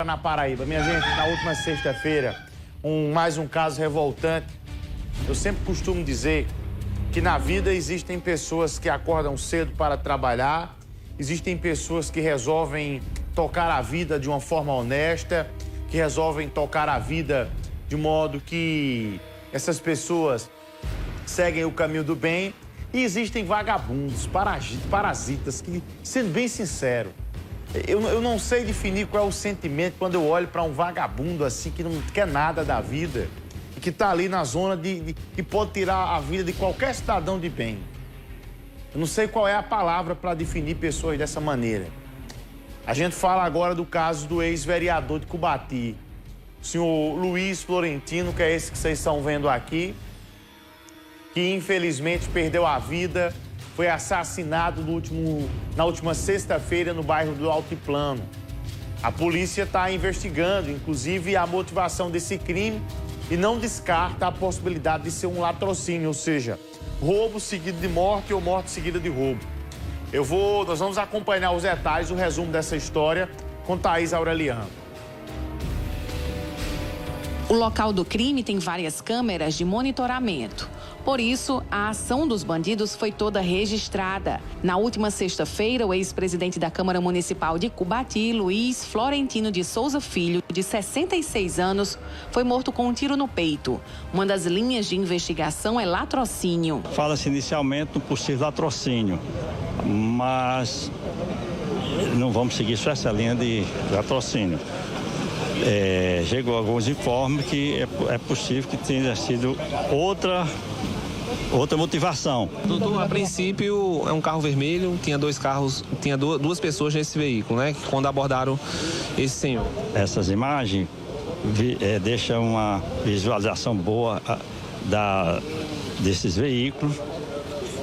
na Paraíba. Minha gente, na última sexta-feira, mais um caso revoltante. Eu sempre costumo dizer que na vida existem pessoas que acordam cedo para trabalhar, existem pessoas que resolvem tocar a vida de uma forma honesta, que resolvem tocar a vida de modo que essas pessoas seguem o caminho do bem. E existem vagabundos, parasitas, que, sendo bem sincero, eu não sei definir qual é o sentimento quando eu olho para um vagabundo assim, que não quer nada da vida e que está ali na zona que pode tirar a vida de qualquer cidadão de bem. Eu não sei qual é a palavra para definir pessoas dessa maneira. A gente fala agora do caso do ex-vereador de Cubati, o senhor Luiz Florentino, que é esse que vocês estão vendo aqui, que infelizmente perdeu a vida, foi assassinado na última sexta-feira no bairro do Altiplano. A polícia está investigando, inclusive, a motivação desse crime e não descarta a possibilidade de ser um latrocínio, ou seja, roubo seguido de morte ou morte seguida de roubo. Nós vamos acompanhar os detalhes, o resumo dessa história com Thaís Aureliano. O local do crime tem várias câmeras de monitoramento. Por isso, a ação dos bandidos foi toda registrada. Na última sexta-feira, o ex-presidente da Câmara Municipal de Cubati, Luiz Florentino de Souza Filho, de 66 anos, foi morto com um tiro no peito. Uma das linhas de investigação é latrocínio. Fala-se inicialmente no possível latrocínio, mas não vamos seguir só essa linha de latrocínio. Chegou alguns informes que é possível que tenha sido outra motivação. Doutor, a princípio é um carro vermelho, tinha duas pessoas nesse veículo, né? Quando abordaram esse senhor. Essas imagens deixam uma visualização boa desses veículos,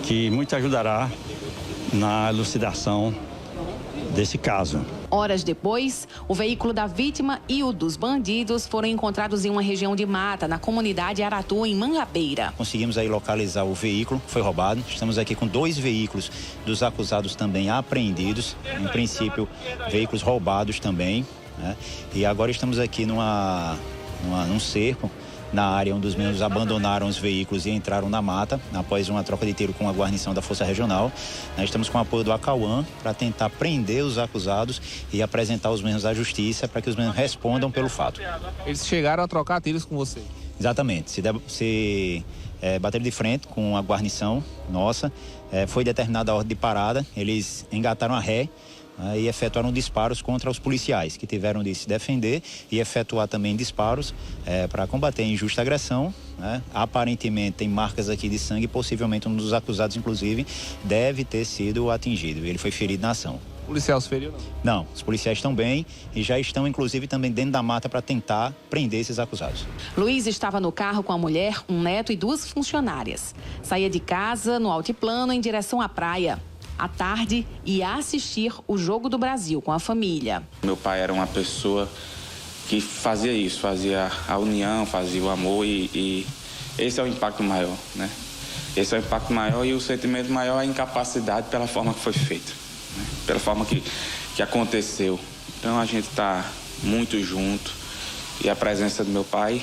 que muito ajudará na elucidação desse caso. Horas depois, o veículo da vítima e o dos bandidos foram encontrados em uma região de mata, na comunidade Aratu, em Mangabeira. Conseguimos aí localizar o veículo que foi roubado. Estamos aqui com 2 veículos dos acusados também apreendidos. Em princípio, veículos roubados também, né? E agora estamos aqui num cerco, na área onde os membros abandonaram os veículos e entraram na mata, após uma troca de tiro com a guarnição da Força Regional. Nós estamos com o apoio do Acauã para tentar prender os acusados e apresentar os membros à justiça para que os membros respondam pelo fato. Eles chegaram a trocar tiros com você? Exatamente. Bateram de frente com a guarnição nossa, foi determinada a ordem de parada, eles engataram a ré, e efetuaram disparos contra os policiais, que tiveram de se defender e efetuar também disparos para combater a injusta agressão, né? Aparentemente tem marcas aqui de sangue, possivelmente um dos acusados, inclusive, deve ter sido atingido. Ele foi ferido na ação. O policial se feriu, não? Não, os policiais estão bem e já estão, inclusive, também dentro da mata para tentar prender esses acusados. Luiz estava no carro com a mulher, um neto e 2 funcionárias. Saía de casa, no Altiplano, em direção à praia. À tarde, ia assistir o Jogo do Brasil com a família. Meu pai era uma pessoa que fazia isso, fazia a união, fazia o amor e esse é o impacto maior, né? Esse é o impacto maior e o sentimento maior é a incapacidade pela forma que foi feito, né? Pela forma que aconteceu. Então a gente está muito junto e a presença do meu pai.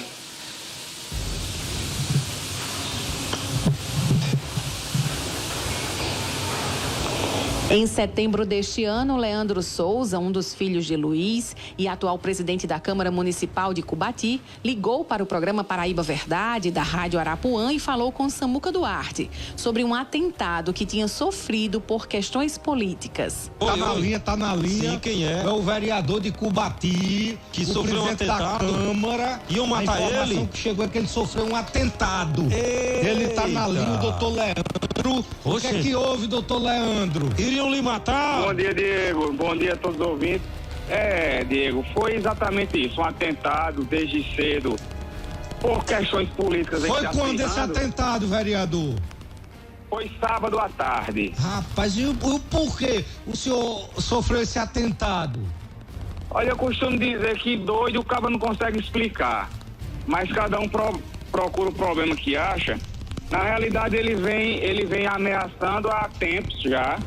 Em setembro deste ano, Leandro Souza, um dos filhos de Luiz e atual presidente da Câmara Municipal de Cubati, ligou para o programa Paraíba Verdade, da Rádio Arapuã, e falou com Samuca Duarte sobre um atentado que tinha sofrido por questões políticas. Tá na linha. Sim, quem é? É o vereador de Cubati, que sofreu um atentado. Da Câmara. Iam matar ele? A informação que chegou é que ele sofreu um atentado. Eita. Ele tá na linha, o doutor Leandro. O que é que houve, doutor Leandro? Iriam lhe matar? Bom dia, Diego. Bom dia a todos os ouvintes. Diego, foi exatamente isso. Um atentado desde cedo por questões políticas. Foi quando esse atentado, vereador? Foi sábado à tarde. Rapaz, e o porquê o senhor sofreu esse atentado? Olha, eu costumo dizer que doido o cara não consegue explicar. Mas cada um procura o problema que acha. Na realidade, ele vem ameaçando há tempos já.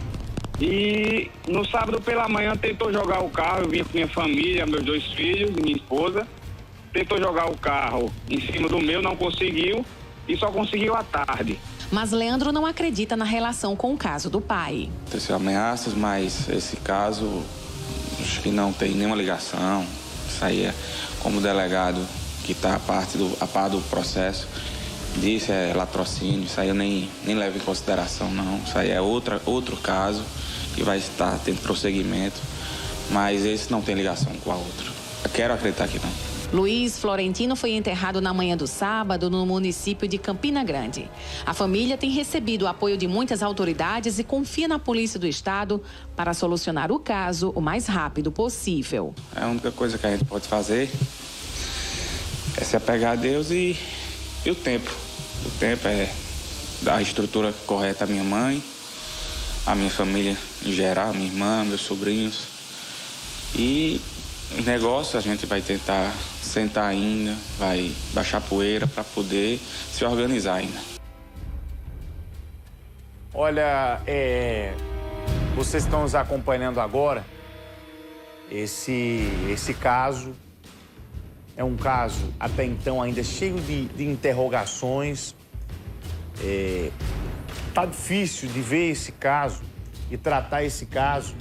E no sábado pela manhã tentou jogar o carro, eu vinha com minha família, meus 2 filhos e minha esposa. Tentou jogar o carro em cima do meu, não conseguiu e só conseguiu à tarde. Mas Leandro não acredita na relação com o caso do pai. Aconteceu ameaças, mas esse caso acho que não tem nenhuma ligação. Isso aí é como o delegado que está a par do processo disse, é latrocínio. Isso aí eu nem levo em consideração, não. Isso aí é outro caso que vai estar tendo prosseguimento, mas esse não tem ligação com a outra. Eu quero acreditar que não. Luiz Florentino foi enterrado na manhã do sábado no município de Campina Grande. A família tem recebido o apoio de muitas autoridades e confia na Polícia do Estado para solucionar o caso o mais rápido possível. A única coisa que a gente pode fazer é se apegar a Deus e o tempo. O tempo é dar a estrutura correta à minha mãe, à minha família em geral, minha irmã, meus sobrinhos. E o negócio a gente vai tentar sentar ainda, vai baixar poeira para poder se organizar ainda. Olha, vocês estão nos acompanhando agora. Esse caso é um caso até então ainda cheio de interrogações. Tá difícil de ver esse caso e tratar esse caso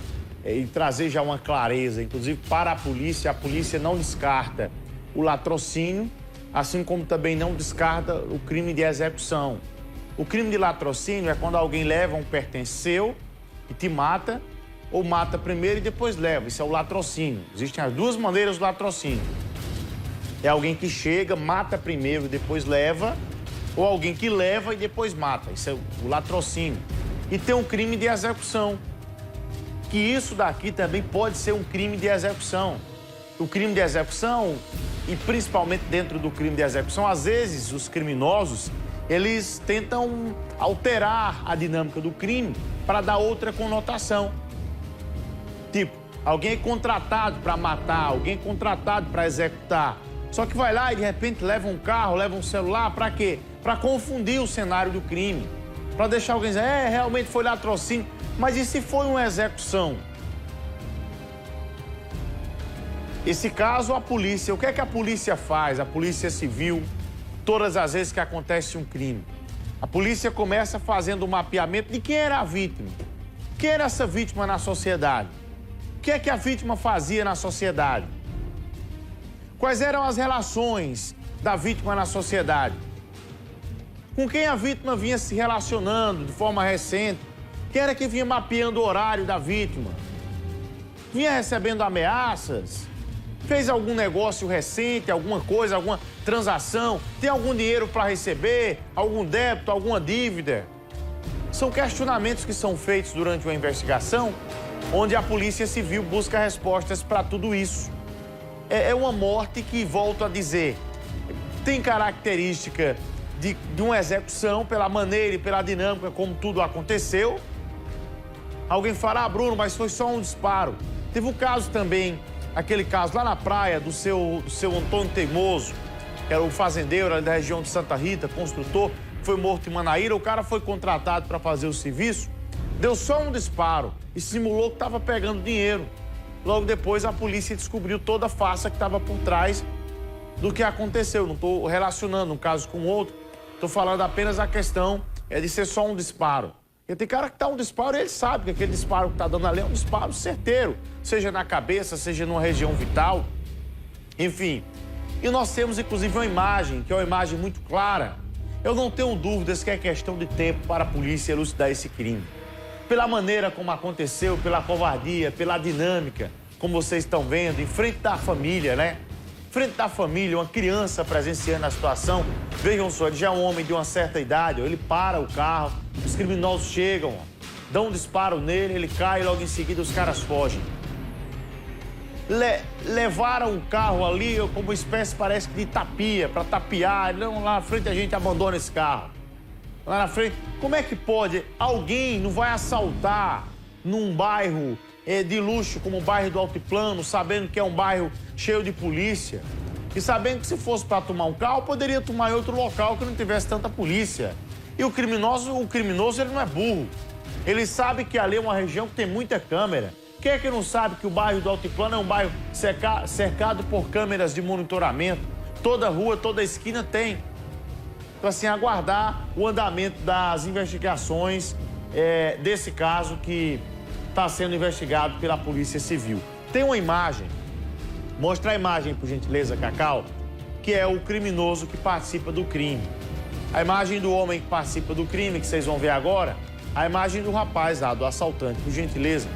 e trazer já uma clareza, inclusive para a polícia não descarta o latrocínio, assim como também não descarta o crime de execução. O crime de latrocínio é quando alguém leva um pertence seu e te mata, ou mata primeiro e depois leva. Isso é o latrocínio. Existem as duas maneiras do latrocínio. É alguém que chega, mata primeiro e depois leva, ou alguém que leva e depois mata. Isso é o latrocínio. E tem um crime de execução, que isso daqui também pode ser um crime de execução. O crime de execução, e principalmente dentro do crime de execução, às vezes os criminosos, eles tentam alterar a dinâmica do crime para dar outra conotação. Tipo, alguém é contratado para matar, alguém é contratado para executar. Só que vai lá e de repente leva um carro, leva um celular, para quê? Para confundir o cenário do crime. Para deixar alguém dizer, realmente foi latrocínio. Mas e se foi uma execução? Esse caso, a polícia, o que é que a polícia faz? A polícia civil, todas as vezes que acontece um crime. A polícia começa fazendo um mapeamento de quem era a vítima. Quem era essa vítima na sociedade? O que é que a vítima fazia na sociedade? Quais eram as relações da vítima na sociedade? Com quem a vítima vinha se relacionando de forma recente? Quem era que vinha mapeando o horário da vítima? Vinha recebendo ameaças? Fez algum negócio recente, alguma coisa, alguma transação? Tem algum dinheiro para receber? Algum débito, alguma dívida? São questionamentos que são feitos durante uma investigação, onde a Polícia Civil busca respostas para tudo isso. É uma morte que, volto a dizer, tem característica de uma execução pela maneira e pela dinâmica como tudo aconteceu. Alguém fala, Bruno, mas foi só um disparo. Teve um caso também, aquele caso lá na praia do seu Antônio Teimoso, que era o fazendeiro ali da região de Santa Rita, construtor, foi morto em Manaíra. O cara foi contratado para fazer o serviço, deu só um disparo e simulou que estava pegando dinheiro. Logo depois a polícia descobriu toda a farsa que estava por trás do que aconteceu. Não estou relacionando um caso com o outro, estou falando apenas a questão de ser só um disparo. Porque tem cara que dá um disparo e ele sabe que aquele disparo que está dando ali é um disparo certeiro, seja na cabeça, seja numa região vital, enfim. E nós temos, inclusive, uma imagem, que é uma imagem muito clara. Eu não tenho dúvidas que é questão de tempo para a polícia elucidar esse crime. Pela maneira como aconteceu, pela covardia, pela dinâmica, como vocês estão vendo, em frente da família, né? Em frente da família, uma criança presenciando a situação. Vejam só, ele já é um homem de uma certa idade, ele para o carro, os criminosos chegam, dão um disparo nele, ele cai e logo em seguida os caras fogem. Levaram o carro ali como uma espécie, parece que de tapia, para tapear. Não, lá na frente a gente abandona esse carro. Lá na frente, como é que pode? Alguém não vai assaltar num bairro de luxo como o bairro do Altiplano, sabendo que é um bairro cheio de polícia e sabendo que se fosse para tomar um carro, poderia tomar em outro local que não tivesse tanta polícia. E o criminoso ele não é burro. Ele sabe que ali é uma região que tem muita câmera. Quem é que não sabe que o bairro do Altiplano é um bairro cercado por câmeras de monitoramento? Toda rua, toda esquina tem. Então, assim, aguardar o andamento das investigações desse caso que está sendo investigado pela Polícia Civil. Tem uma imagem, mostra a imagem, por gentileza, Cacau, que é o criminoso que participa do crime. A imagem do homem que participa do crime, que vocês vão ver agora, a imagem do rapaz lá, do assaltante, por gentileza.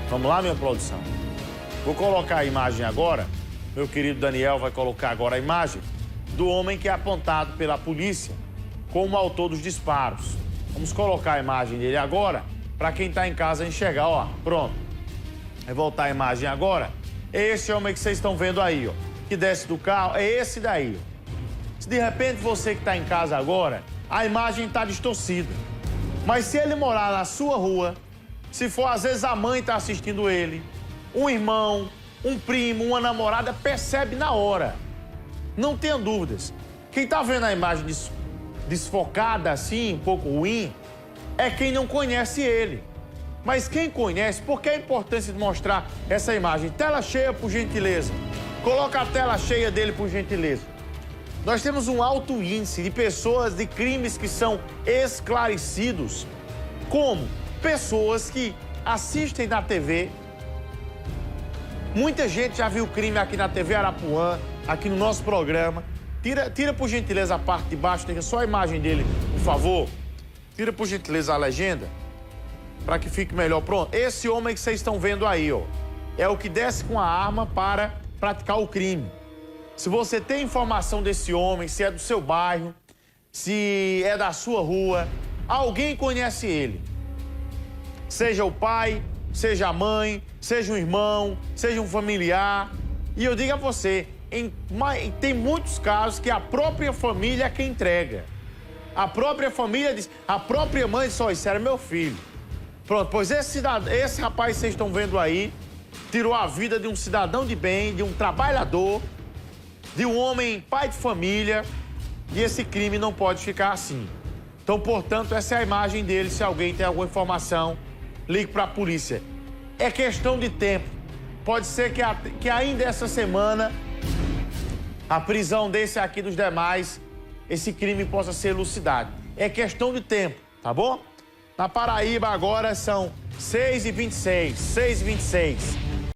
Vamos lá, minha produção. Vou colocar a imagem agora, meu querido Daniel vai colocar agora a imagem do homem que é apontado pela polícia como autor dos disparos. Vamos colocar a imagem dele agora, para quem está em casa enxergar, ó, pronto. Vai voltar a imagem agora. É esse homem que vocês estão vendo aí, ó, que desce do carro, é esse daí, ó. Se de repente você que está em casa agora, a imagem está distorcida. Mas se ele morar na sua rua, se for às vezes a mãe está assistindo ele, um irmão, um primo, uma namorada, percebe na hora. Não tenha dúvidas. Quem está vendo a imagem desfocada assim, um pouco ruim, é quem não conhece ele. Mas quem conhece, por que a importância de mostrar essa imagem? Tela cheia, por gentileza. Coloca a tela cheia dele, por gentileza. Nós temos um alto índice de pessoas, de crimes que são esclarecidos, como pessoas que assistem na TV. Muita gente já viu crime aqui na TV Arapuã, aqui no nosso programa. Tira por gentileza a parte de baixo, tem só a imagem dele, por favor. Tira por gentileza a legenda, para que fique melhor. Pronto, esse homem que vocês estão vendo aí, ó, é o que desce com a arma para praticar o crime. Se você tem informação desse homem, se é do seu bairro, se é da sua rua, alguém conhece ele. Seja o pai, seja a mãe, seja um irmão, seja um familiar. E eu digo a você, tem muitos casos que a própria família é quem entrega. A própria família diz, a própria mãe diz, ó, isso era meu filho. Pronto, pois esse rapaz que vocês estão vendo aí, tirou a vida de um cidadão de bem, de um trabalhador, de um homem pai de família, e esse crime não pode ficar assim. Então, portanto, essa é a imagem dele. Se alguém tem alguma informação, ligue para a polícia. É questão de tempo. Pode ser que ainda essa semana, a prisão desse aqui dos demais, esse crime possa ser elucidado. É questão de tempo, tá bom? Na Paraíba agora são 6h26, 6h26.